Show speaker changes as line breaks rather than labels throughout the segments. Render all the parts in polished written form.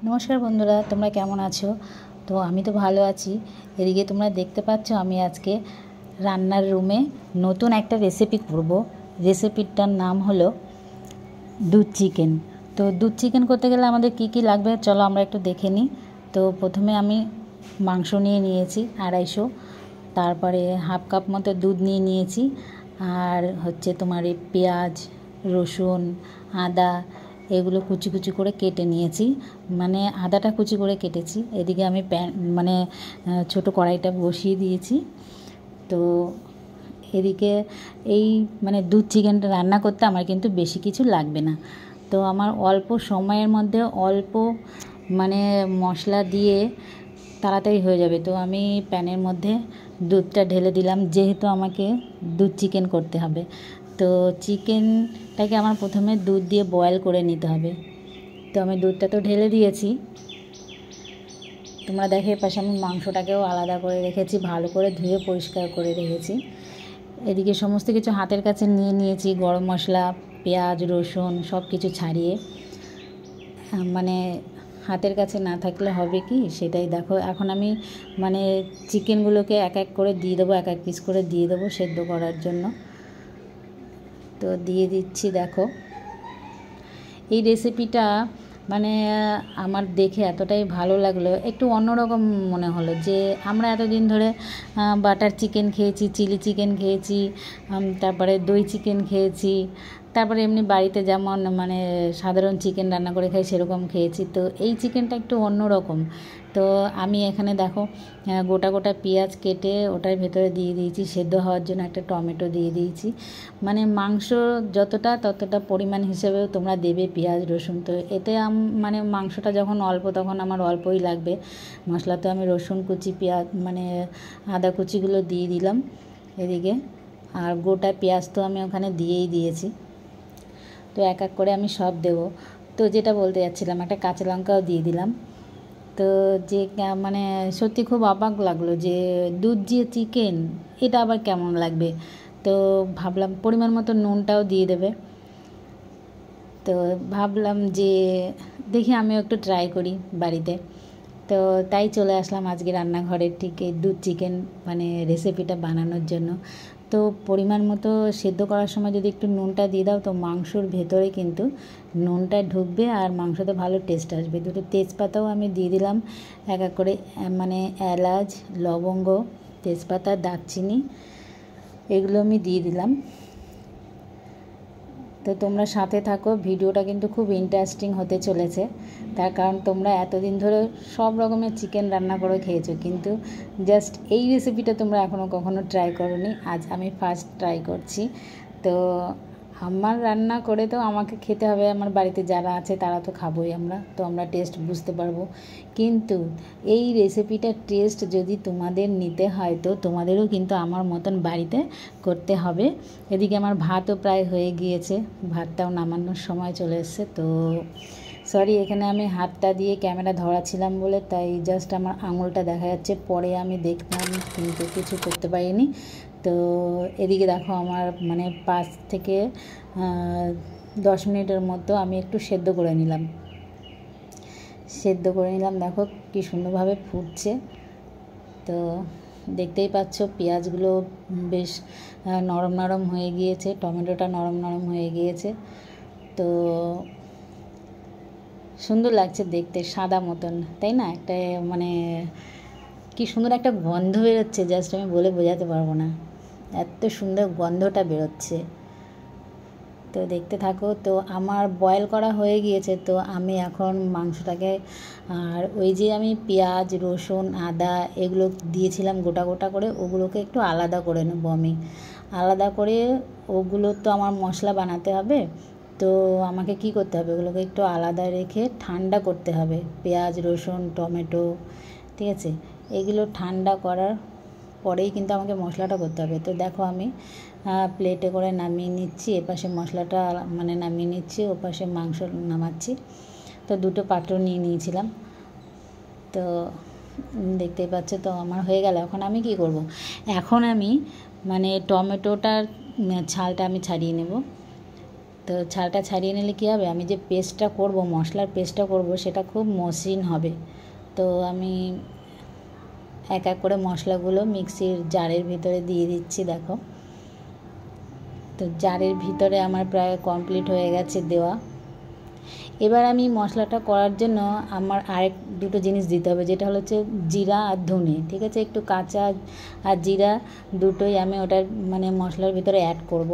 নমস্কার বন্ধুরা, তোমরা কেমন আছো? তো আমি তো ভালো আছি। এদিকে তোমরা দেখতে পাচ্ছ আমি আজকে রান্নার রুমে নতুন একটা রেসিপি করব। রেসিপিটার নাম হলো দুধ চিকেন। তো দুধ চিকেন করতে গেলে আমাদের কি কি লাগবে চলো আমরা একটু দেখে নিই। তো প্রথমে আমি মাংস নিয়ে নিয়েছি 250, তারপরে হাফ কাপ মতো দুধ নিয়ে নিয়েছি, আর হচ্ছে তোমার এই পেঁয়াজ, রসুন, আদা এগুলো কুচি কুচি করে কেটে নিয়েছি, মানে আদাটা কুচি করে কেটেছি। এদিকে আমি ছোটো কড়াইটা বসিয়ে দিয়েছি। তো এদিকে এই দুধ চিকেনটা রান্না করতে আমার কিন্তু বেশি কিছু লাগবে না। তো আমার অল্প সময়ের মধ্যে অল্প মশলা দিয়ে তাড়াতাড়ি হয়ে যাবে। তো আমি প্যানের মধ্যে দুধটা ঢেলে দিলাম, যেহেতু আমাকে দুধ চিকেন করতে হবে। তো চিকেনটাকে আমার প্রথমে দুধ দিয়ে বয়েল করে নিতে হবে। তো আমি দুধটা তো ঢেলে দিয়েছি, তোমরা দেখো এর পাশে আমি মাংসটাকেও আলাদা করে রেখেছি, ভালো করে ধুয়ে পরিষ্কার করে রেখেছি। এদিকে সমস্ত কিছু হাতের কাছে নিয়ে নিয়েছি, গরম মশলা, পেঁয়াজ, রসুন সব কিছু ছাড়িয়ে। হাতের কাছে না থাকলে হবে কি সেটাই দেখো। এখন আমি চিকেনগুলোকে এক এক করে দিয়ে দেবো, এক এক পিস করে দিয়ে দেবো সেদ্ধ করার জন্য। তো দিয়ে দিচ্ছি। দেখো এই রেসিপিটা আমার দেখে এতটাই ভালো লাগলো, একটু অন্যরকম মনে হলো যে আমরা এতদিন ধরে বাটার চিকেন খেয়েছি, চিলি চিকেন খেয়েছি, তারপরে দই চিকেন খেয়েছি, তারপরে এমনি বাড়িতে যেমন সাধারণ চিকেন রান্না করে খাই সেরকম খেয়েছি। তো এই চিকেনটা একটু অন্যরকম। তো আমি এখানে দেখো গোটা গোটা পেঁয়াজ কেটে ওটার ভেতরে দিয়ে দিয়েছি, সেদ্ধ হওয়ার জন্য একটা টমেটো দিয়ে দিয়েছি। মাংস যতটা ততটা পরিমাণ হিসেবেও তোমরা দেবে পেঁয়াজ রসুন। তো এতে মাংসটা যখন অল্প তখন আমার অল্পই লাগবে। মশলা তো আমি রসুন কুচি, পেঁয়াজ আদা কুচিগুলো দিয়ে দিলাম এদিকে, আর গোটা পেঁয়াজ তো আমি ওখানে দিয়েই দিয়েছি। তো এক এক করে আমি সব দেব। তো যেটা বলতে যাচ্ছিলাম, একটা কাঁচা লঙ্কাও দিয়ে দিলাম। তো যে সত্যি খুব অবাক লাগলো যে দুধ দিয়ে চিকেন, এটা আবার কেমন লাগবে। তো ভাবলাম পরিমাণ মতো নুনটাও দিয়ে দেবে। তো ভাবলাম যে দেখি আমিও একটু ট্রাই করি বাড়িতে। তো তাই চলে আসলাম আজকে রান্নাঘরের ঠিক এই দুধ চিকেন রেসিপিটা বানানোর জন্য। তো পরিমাণ মতো সেদ্ধ করার সময় যদি একটু নুনটা দিয়ে দাও তো মাংসর ভেতরে কিন্তু নুনটা ঢুকবে আর মাংসতে ভালো টেস্ট আসবে। দুটো তেজপাতাও আমি দিয়ে দিলাম এক এক করে, এলাচ, লবঙ্গ, তেজপাতা, দারচিনি এগুলো আমি দিয়ে দিলাম। তো তোমরা সাথে থাকো, ভিডিওটা কিন্তু খুব ইন্টারেস্টিং হতে চলেছে। তার কারণ তোমরা এতদিন ধরে সব রকমের চিকেন রান্না করে খেয়েছো, কিন্তু জাস্ট এই রেসিপিটা তোমরা এখনও কখনো ট্রাই করোনি। আজ আমি ফার্স্ট ট্রাই করছি। তো আমার রান্না করে তো আমাকে খেতে হবে, আমার বাড়িতে যারা আছে তারা তো খাবোই আমরা, তো আমরা টেস্ট বুঝতে পারবো। কিন্তু এই রেসিপিটার টেস্ট যদি তোমাদের নিতে হয় তো তোমাদেরও কিন্তু আমার মতন বাড়িতে করতে হবে। এদিকে আমার ভাতও প্রায় হয়ে গিয়েছে, ভাতটাও নামানোর সময় চলে এসছে। তো সরি, এখানে আমি হাতটা দিয়ে ক্যামেরা ধরাছিলাম বলে তাই জাস্ট আমার আঙুলটা দেখা যাচ্ছে, পরে আমি দেখলাম কিন্তু কিছু করতে পারিনি। তো এদিকে দেখো আমার 5 থেকে 10 মিনিটের মতো আমি একটু সেদ্ধ করে নিলাম। দেখো কি সুন্দরভাবে ফুটছে। তো দেখতেই পাচ্ছ পেঁয়াজগুলো বেশ নরম নরম হয়ে গিয়েছে, টমেটোটা নরম নরম হয়ে গিয়েছে। তো সুন্দর লাগছে দেখতে, সাদা মতন, তাই না? একটা কি সুন্দর একটা গন্ধ বেরোচ্ছে, জাস্ট আমি বলে বোঝাতে পারবো না, এত সুন্দর গন্ধটা বেরোচ্ছে। তো দেখতে থাকো। তো আমার বয়েল করা হয়ে গিয়েছে। তো আমি এখন মাংসটাকে, আর ওই যে আমি পেঁয়াজ, রসুন, আদা এগুলো দিয়েছিলাম গোটা গোটা করে, ওগুলোকে একটু আলাদা করে নেবো আমি। আলাদা করে ওগুলো তো আমার মশলা বানাতে হবে। তো আমাকে কি করতে হবে, ওগুলোকে একটু আলাদা রেখে ঠান্ডা করতে হবে। পেঁয়াজ, রসুন, টমেটো, ঠিক আছে, এগুলো ঠান্ডা করার পরেই কিন্তু আমাকে মশলাটা করতে হবে। তো দেখো আমি প্লেটে করে নামিয়ে নিচ্ছি, এপাশে মশলাটা নামিয়ে নিচ্ছি, ওপাশে মাংস নামাচ্ছি। তো দুটো পাত্র নিয়ে নিয়েছিলাম। তো দেখতেই পাচ্ছ তো আমার হয়ে গেল। এখন আমি কি করব, এখন আমি টমেটোটার ছালটা আমি ছাড়িয়ে নেব। তো ছালটা ছাড়িয়ে নিলে কী হবে, আমি যে পেস্টটা করব, মশলার পেস্টটা করব, সেটা খুব মসৃণ হবে। তো আমি এক এক করে মশলাগুলো মিক্সির জারের ভিতরে দিয়ে দিচ্ছি। দেখো, তো জারের ভিতরে আমার প্রায় কমপ্লিট হয়ে গেছে দেওয়া। এবার আমি মশলাটা করার জন্য আমার আরেক দুটো জিনিস দিতে হবে, যেটা হচ্ছে জিরা আর ধনে। ঠিক আছে, একটু কাঁচা আর জিরা দুটোই আমি ওটার মানে মশলার ভিতরে অ্যাড করব।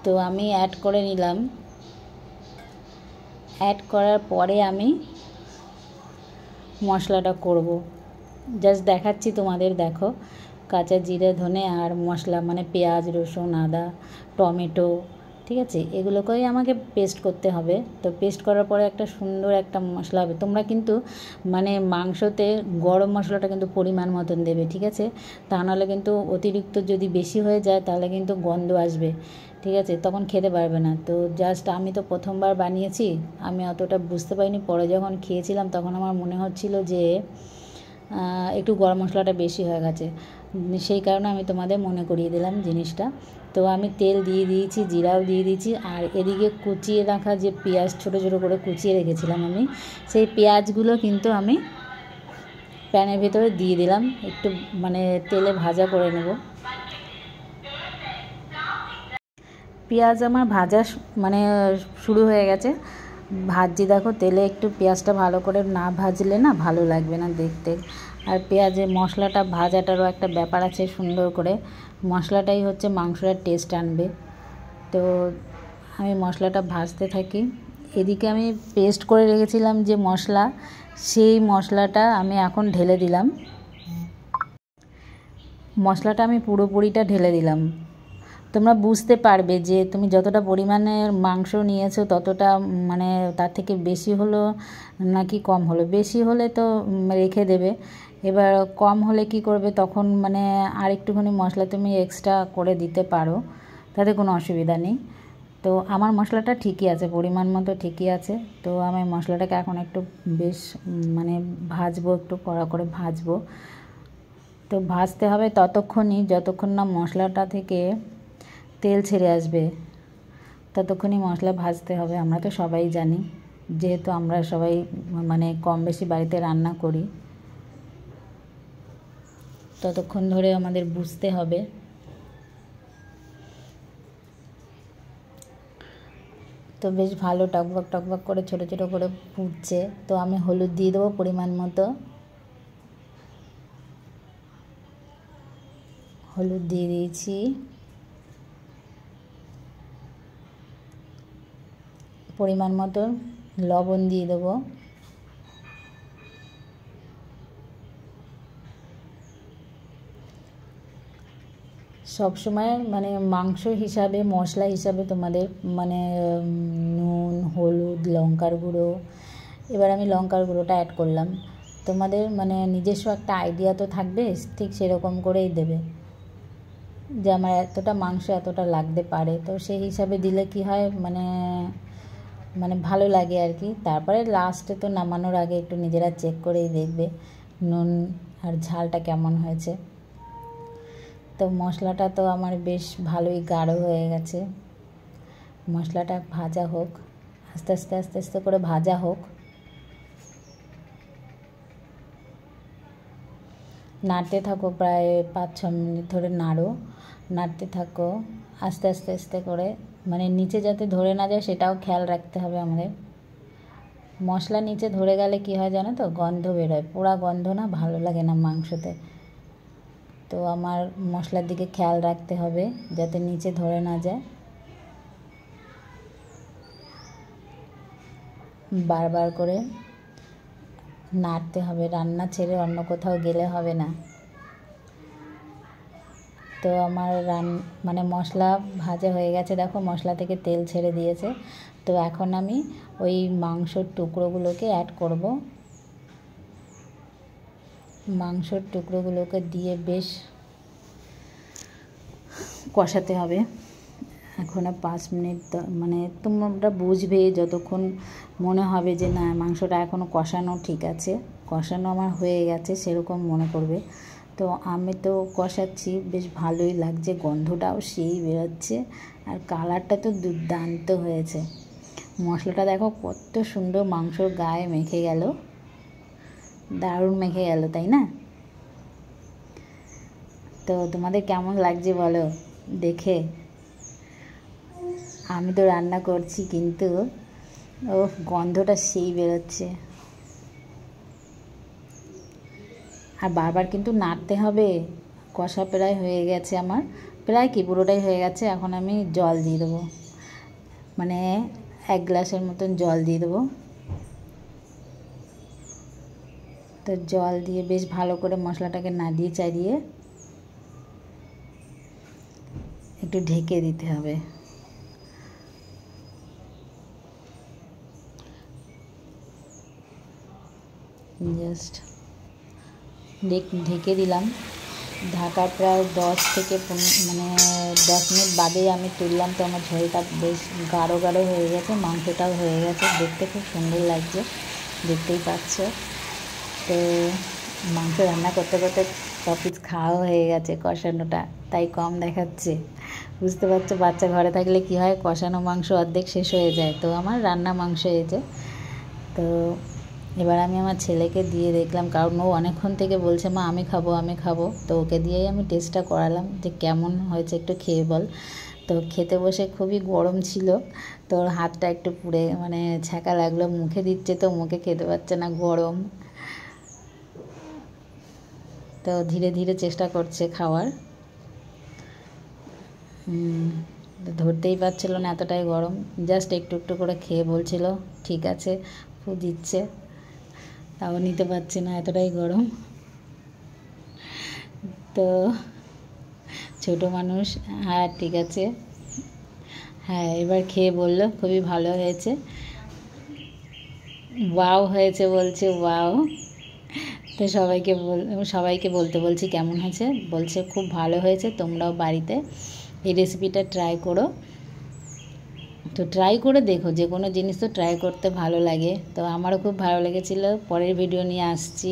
তো আমি অ্যাড করে নিলাম। অ্যাড করার পরে আমি মশলাটা করব, জাস্ট দেখাচ্ছি তোমাদের। দেখো, কাঁচা জিরে, ধনে আর মশলা মানে পেঁয়াজ, রসুন, আদা, টমেটো, ঠিক আছে, এগুলোকেই আমাকে পেস্ট করতে হবে। তো পেস্ট করার পরে একটা সুন্দর একটা মশলা হবে। তোমরা কিন্তু মানে মাংসতে গরম মশলাটা কিন্তু পরিমাণ মতন দেবে, ঠিক আছে, তা নাহলে কিন্তু অতিরিক্ত যদি বেশি হয়ে যায় তাহলে কিন্তু গন্ধ আসবে, ঠিক আছে, তখন খেতে পারবে না। তো জাস্ট আমি তো প্রথমবার বানিয়েছি, আমি অতটা বুঝতে পারিনি। পরে যখন খেয়েছিলাম তখন আমার মনে হচ্ছিল যে একটু গরম মশলাটা বেশি হয়ে গেছে, সেই কারণে আমি তোমাদের মনে করিয়ে দিলাম জিনিসটা। তো আমি তেল দিয়ে দিয়েছি, জিরাও দিয়ে দিয়েছি, আর এদিকে কুচিয়ে রাখা যে পেঁয়াজ ছোটো ছোটো করে কুচিয়ে রেখেছিলাম আমি, সেই পেঁয়াজগুলো কিন্তু আমি প্যানের ভিতরে দিয়ে দিলাম, একটু মানে তেলে ভাজা করে নেব। পেঁয়াজ আমার ভাজা মানে শুরু হয়ে গেছে, ভাজছি। দেখো, তেলে একটু পেঁয়াজটা ভালো করে না ভাজলে না ভালো লাগবে না দেখতে। আর পেঁয়াজের মশলাটা ভাজাটারও একটা ব্যাপার আছে, সুন্দর করে মশলাটাই হচ্ছে মাংসটার টেস্ট আনবে। তো আমি মশলাটা ভাজতে থাকি। এদিকে আমি পেস্ট করে রেখেছিলাম যে মশলা, সেই মশলাটা আমি এখন ঢেলে দিলাম। মশলাটা আমি পুরোপুরিটা ঢেলে দিলাম। তোমরা বুঝতে পারবে যে তুমি যতটা পরিমাণের মাংস নিয়েছো ততটা মানে তার থেকে বেশি হলো নাকি কম হলো। বেশি হলে তো রেখে দেবে, এবার কম হলে কি করবে, তখন মানে আর একটুখানি মশলা তুমি এক্সট্রা করে দিতে পারো, তাতে কোনো অসুবিধা নেই। তো আমার মশলাটা ঠিকই আছে, পরিমাণ মতো ঠিকই আছে। তো আমি মশলাটাকে এখন একটু বেশ মানে ভাজবো, একটু কড়া করে ভাজবো। তো ভাজতে হবে ততক্ষণই যতক্ষণ না মশলাটা থেকে তেল ছেড়ে আসবে, ততক্ষণই মশলা ভাজতে হবে। আমরা তো সবাই জানি, যেহেতু আমরা সবাই মানে কম বেশি বাড়িতে রান্না করি, ততক্ষণ ধরে আমাদের বুঝতে হবে। তো বেশ ভালো টকবক টকবক করে ছোটো ছোটো করে ফুটছে। তো আমি হলুদ দিয়ে দেবো পরিমাণ মতো, হলুদ দিয়ে দিয়েছি। পরিমাণ মতো লবণ দিয়ে দেবো। সবসময় মানে মাংস হিসাবে মশলা হিসাবে তোমাদের মানে নুন, হলুদ, লঙ্কার গুঁড়ো, এবার আমি লঙ্কার গুঁড়োটা অ্যাড করলাম। তোমাদের মানে নিজস্ব একটা আইডিয়া তো থাকবে, ঠিক সেরকম করেই দেবে যে আমার এতটা মাংস এতটা লাগতে পারে। তো সেই হিসাবে দিলে কি হয় মানে মানে ভালো লাগে আর কি। তারপরে লাস্টে তো নামানোর আগে একটু নিজেরা চেক করেই দেখবে নুন আর ঝালটা কেমন হয়েছে। তো মশলাটা তো আমার বেশ ভালোই গাঢ় হয়ে গেছে। মশলাটা ভাজা হোক, আস্তে আস্তে আস্তে আস্তে করে ভাজা হোক। নাড়তে থাকো, প্রায় 5-6 মিনিট ধরে নাড়ো, নাড়তে থাকো আস্তে আস্তে আস্তে করে, মানে নিচে যাতে ধরে না যায় সেটাও খেয়াল রাখতে হবে আমাদের। মশলা নিচে ধরে গেলে কি হয় জানো তো, গন্ধ বেরোয়, পোড়া গন্ধ না, ভালো লাগে না মাংসতে। তো আমার মশলার দিকে খেয়াল রাখতে হবে যাতে নিচে ধরে না যায়। বারবার করে নাড়তে হবে, রান্না ছেড়ে অন্য কোথাও গেলে হবে না। তো আমার মানে মশলা ভাজা হয়ে গেছে, দেখো মশলা থেকে তেল ছেড়ে দিয়েছে। তো এখন আমি ওই মাংসর টুকরোগুলোকে অ্যাড করব। মাংসর টুকরোগুলোকে দিয়ে বেশ কষাতে হবে। এখনও 5 মিনিট, মানে তোমরা বুঝবে যতক্ষণ মনে হবে যে না মাংসটা এখনও কষানো ঠিক আছে, কষানো আমার হয়ে গেছে সেরকম মনে করবে, তো আমি তো কষাচ্ছি, বেশ ভালোই লাগছে, গন্ধটাও সেই বেরোচ্ছে, আর কালারটা তো দুর্দান্ত হয়েছে। মশলাটা দেখো কত সুন্দর মাংসর গায়ে মেখে গেল, দারুণ মেখে গেল, তাই না? তো তোমাদের কেমন লাগছে বলো দেখে। আমি তো রান্না করছি কিন্তু ও গন্ধটা সেই বেরোচ্ছে। আর বারবার কিন্তু নাড়তে হবে। কষা প্রায় হয়ে গেছে আমার, প্রায় কি পুরোটাই হয়ে গেছে। এখন আমি জল দিয়ে দেবো, মানে 1 গ্লাসের মতন জল দিয়ে দেবো। তো জল দিয়ে বেশ ভালো করে মশলাটাকে নাড়িয়ে চাড়িয়ে একটু ঢেকে দিতে হবে। জাস্ট ঢেকে দিলাম। ঢাকা প্রায় 10 থেকে 10 মিনিট বাদেই আমি তুললাম। তো আমার ঝোলটা বেশ গাঢ় গাঢ় হয়ে গেছে, মাংসটাও হয়ে গেছে, দেখতে খুব সুন্দর লাগছে, দেখতেই পাচ্ছ। তো মাংস রান্না করতে করতে সব খাওয়া হয়ে গেছে, কষানোটা তাই কম দেখাচ্ছে। বুঝতে পারছো, বাচ্চা ঘরে থাকলে কি হয়, কষানো মাংস অর্ধেক শেষ হয়ে যায়। তো আমার রান্না মাংস হয়েছে। তো এবার আমি আমার ছেলেকে দিয়ে দেখলাম, কারণ ও অনেকক্ষণ থেকে বলছে মা আমি খাবো আমি খাবো। তো ওকে দিয়েই আমি টেস্টটা করালাম যে কেমন হয়েছে একটু খেয়ে বল। তো খেতে বসে খুবই গরম ছিল, তো ওর হাতটা একটু পুড়ে ছ্যাঁকা লাগলো, মুখে দিচ্ছে তো মুখে খেতে পারছে না, গরম। তো ধীরে ধীরে চেষ্টা করছে খাওয়ার, ধরতেই পারছিল না, এতটাই গরম। জাস্ট একটু একটু করে খেয়ে বলছিল ঠিক আছে, ফু দিচ্ছে, তাও নিতে পারছে না, এতটাই গরম। তো ছোটো মানুষ, হ্যাঁ ঠিক আছে, হ্যাঁ এবার খেয়ে বলল খুবই ভালো হয়েছে, ওয়াও হয়েছে বলছে, ওয়াও। তো সবাইকে বলতে বলছি কেমন হয়েছে, বলছে খুব ভালো হয়েছে, তোমরাও বাড়িতে এই রেসিপিটা ট্রাই করো। তো ট্রাই করে দেখো, যে কোনো জিনিস তো ট্রাই করতে ভালো লাগে। তো আমারও খুব ভালো লেগেছিলো। পরের ভিডিও নিয়ে আসছি।